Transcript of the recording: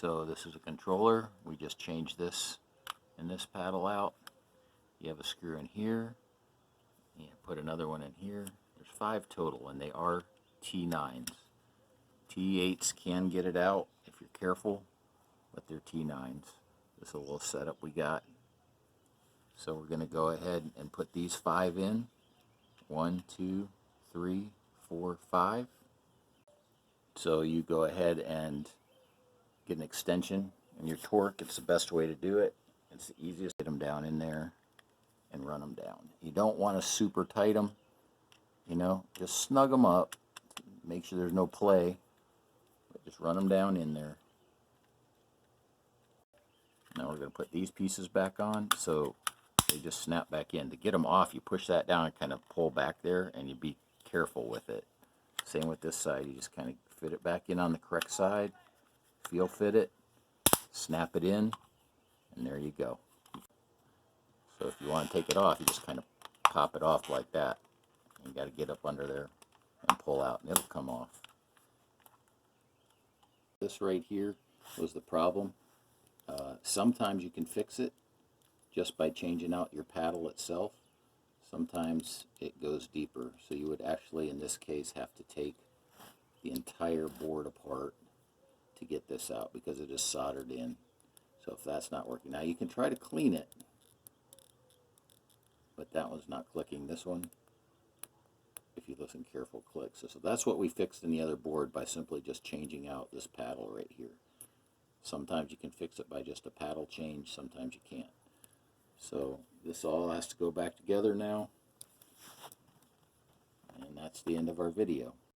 So this is a controller. We just changed this and this paddle out. You have a screw in here. You put another one in here. There's 5 total, and they are T9s. T8s can get it out if you're careful, but they're T9s. This is a little setup we got. So we're going to go ahead and put these 5 in. 1, 2, 3, 4, 5. So you go ahead and get an extension and your torque. It's the best way to do it. It's the easiest. Get them down in there and run them down. You don't want to super tight them, you know, just snug them up. Make sure there's no play, but just run them down in there. Now we're going to put these pieces back on so they just snap back in. To get them off, you push that down and kind of pull back there, and you be careful with it. Same with this side. You just kind of fit it back in on the correct side, feel fit it, snap it in, and there you go. So if you want to take it off, you just kind of pop it off like that. You got to get up under there and pull out, and it'll come off. This right here was the problem. Sometimes you can fix it just by changing out your paddle itself. Sometimes it goes deeper, so you would actually, in this case, have to take the entire board apart to get this out because it is soldered in. So if that's not working, now you can try to clean it, but that one's not clicking. This one, if you listen careful, clicks. So that's what we fixed in the other board by simply just changing out this paddle right here. Sometimes you can fix it by just a paddle change, sometimes you can't. So this all has to go back together now, and that's the end of our video.